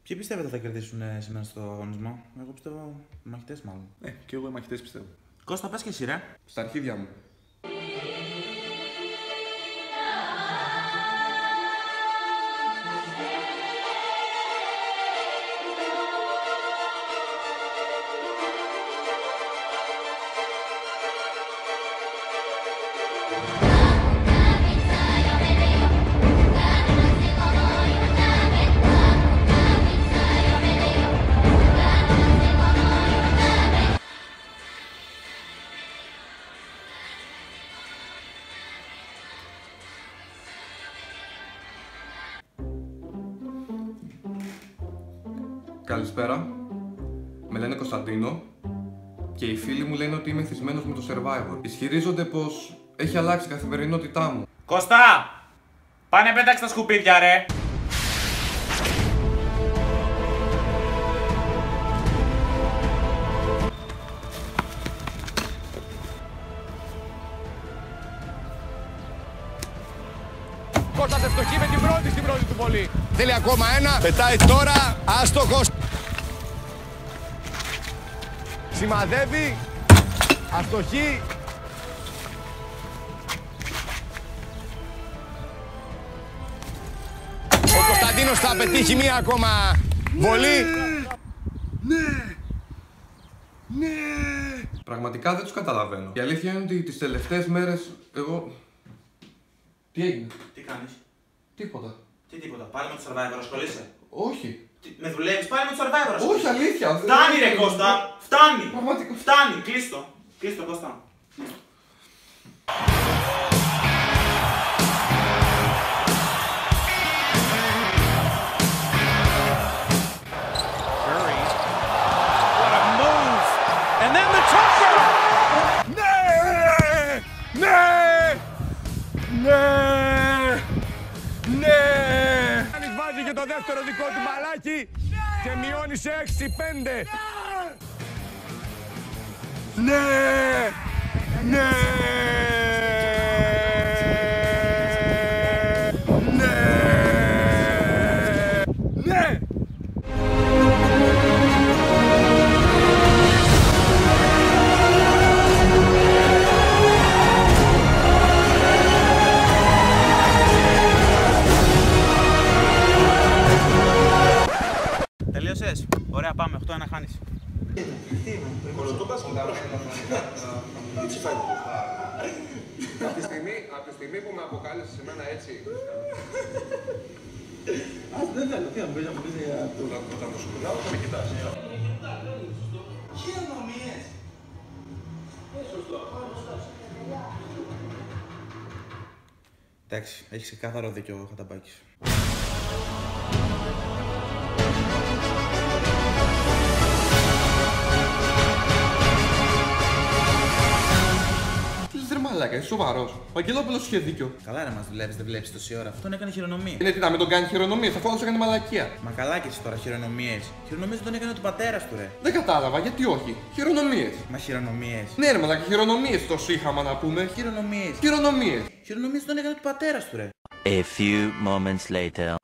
Ποιοι πιστεύετε θα κερδίσουν σήμερα στο αγωνισμό? Εγώ πιστεύω οι μαχητές μάλλον. Και εγώ οι μαχητές πιστεύω. Κώστα, πες και εσύ ρε. Στα αρχίδια μου. Καλησπέρα. Με λένε Κωνσταντίνο και οι φίλοι μου λένε ότι είμαι θυσμένος με το Survivor. Ισχυρίζονται πως έχει αλλάξει η καθημερινότητά μου. Κώστα! Πάνε πέταξε τα σκουπίδια ρε! Κώστας ευστοχή με την πρώτη του βολή. Θέλει ακόμα ένα. Πετάει τώρα. Άστοχος. Σημαδεύει. Αστοχή. Ο Κωνσταντίνος θα πετύχει μία ακόμα βολή. Ναι. Πραγματικά δεν τους καταλαβαίνω. Η αλήθεια είναι ότι τις τελευταίες μέρες εγώ... Τι έγινε? Τι κάνεις? Τίποτα. Τι τίποτα, πάλι με το Survivor ασχολείσαι? Όχι. Με δουλεύεις πάλι με το Survivor ασχολείσαι? Όχι, αλήθεια. Φτάνει ρε Κώστα! Φτάνει! Πραγματικά. Φτάνει! Κλείστο! Κλείστο Κώστα! Βάζει και το δεύτερο δικό του μπαλάκι και μειώνει σε 6-5. Ναι! Ναι! Ναι! Ναι! Τελείωσες? Ωραία, πάμε. 8-1 χάνεις. Από τη στιγμή που με αποκάλεσες εμένα έτσι. Δεν θέλω, τι να μου πεις, να μου πεις για το... Όταν το σκουλάω θα με κοιτάς. Χειρονομίες! Εντάξει, έχει ξεκάθαρο δίκιο ο Χαταμπάκης. Τι λες ρε μαλάκα, είσαι σοβαρός? Ο Αγγελόπουλος είχε δίκιο. Καλά ρε μας δουλεύεις, δεν βλέπεις τόση ώρα. Αυτόν έκανε χειρονομία. Είναι τι να μην τον κάνει χειρονομίες, αφού άλλος έκανε μαλακία. Μα καλά και εσύ τώρα, χειρονομίες. Χειρονομίες δεν τον έκανε ο του πατέρας του ρε. Δεν κατάλαβα, γιατί όχι. Χειρονομίες. Μα χειρονομίες. Ναι ρε μαλάκα, χειρονομίες τόσο είχαμε να πούμε. Χειρονομίες. Χειρονομίες. Χειρονομίες τον έκανε του πατέρας του ρε. A few moments later.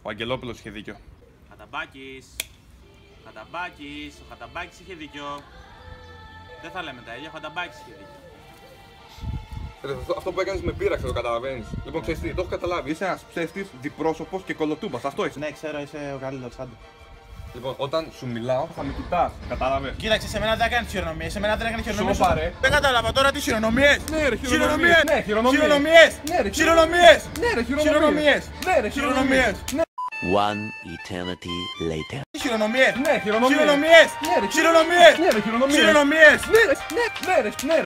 Ο Αγγελόπουλος είχε δίκιο. Χαταμπάκης. Χαταμπάκης. Ο Χαταμπάκης είχε δίκιο. Δεν θα λέμε τα ίδια, ο Χαταμπάκης είχε δίκιο. Αυτό που έκανες με πείραξε, το καταλαβαίνεις. Λοιπόν, ξέρεις τι, το έχω καταλάβει. Είσαι ένας ψεύτης, διπρόσωπος και κολοτούμπας. Αυτό είσαι. Ναι, ξέρω, είσαι ο καλύτερος, άντε. Λοιπόν, όταν σου μιλάω, θα με κοιτάς. Κατάλαβε. Κοίταξε, σε μένα δεν έκανε χειρονομίες. Σε μένα δεν έκανε χειρονομίες. Σώπα, ρε. Δεν κατάλαβα τώρα τι χειρονομίες. Ναι, ρε, Χειρονομίες. Ναι, χειρονομίες. Χειρονομίες. Ναι, ρε, Χειρονομίες. Ναι, ρε, Χειρονομίες. Ναι, ρε, Χειρονομίες. Ναι, One eternity later. Χειρονομίες. ναι, χειρονομίες. Χειρονομίες. Ναι, ρε, Χειρονομίες. Ναι, ρε, χειρονομίες. Χειρονομίες. Ναι, ρε, ναι, ρε, ναι, ρε.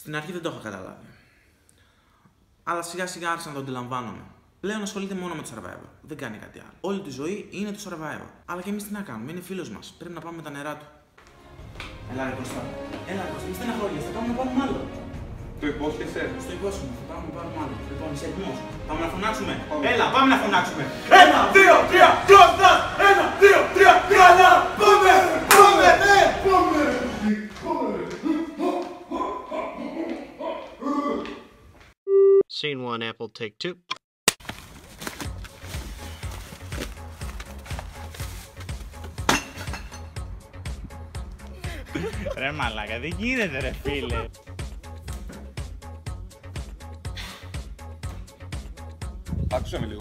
Στην αρχή δεν το είχα καταλάβει. Αλλά σιγά σιγά άρχισα να το αντιλαμβάνομαι. Πλέον ασχολείται μόνο με το Survivor. Δεν κάνει κάτι άλλο. Όλη τη ζωή είναι το Survivor. Αλλά και εμείς τι να κάνουμε, είναι φίλος μας. Πρέπει να πάμε με τα νερά του. Έλα, ρε Κώστα. Έλα, Κώστα, μη στεναχωριέσαι. Πάμε να πάρουμε άλλο. Το υπόσχεσαι? Στο υπόσχομαι, θα πάμε να πάρουμε άλλο. Λοιπόν, είσαι έτοιμος? Πάμε να φωνάξουμε. Έλα, πάμε να φωνάξουμε. 1, 2, 3, Κώστα! 1, 2, 3, καλά! Πάμε! Πάμε! Ναι! Πάμε! Scene 1, Apple, take 2. Ρε μαλάκα, δεν γίνεται ρε φίλε. Άκουσα με λίγο.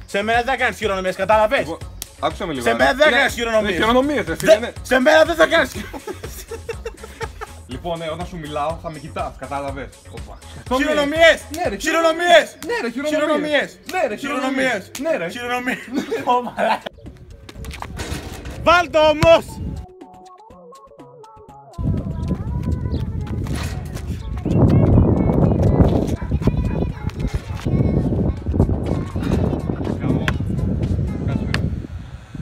Σε μένα δεν θα κάνεις χειρονομίες, κατάλαβες? Άκουσα με λίγο. Σε μένα δεν θα κάνεις χειρονομίες. Χειρονομίες, ρε φίλε, ναι. Σε μένα δεν θα κάνεις χειρονομίες. Λοιπόν, όταν σου μιλάω θα με κοιτάς, κατάλαβες? Χειρονομίες! Ναι, ρε, Χειρονομίες! Ναι, ρε, Χειρονομίες! Ναι, ρε, Χειρονομίες! Ναι, ρε. Χειρονομίες! Ω μαλάκα. Βάλ' το όμως!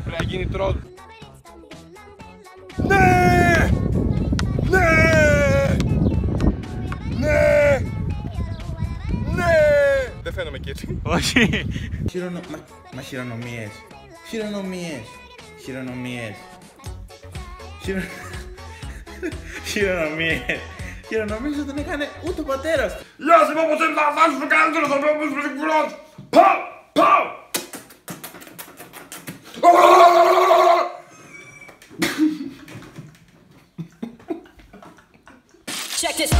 Πρέπει να γίνει τρόλ. Ναι! Ναι! Ναι! Ναι! Δεν φαίνομαι και έτσι. Όχι. Μα χειρονομίες. Χειρονομίες. Χειρονομίες. Χειρονομίες. Χειρονομίες δεν έκανε ούτε ο πατέρας του. Γεια σας, όπως ήρθα να φτάσω στο καλύτερο θα πρέπει να είμαι κουλός. Πάω! Πάω! Check this.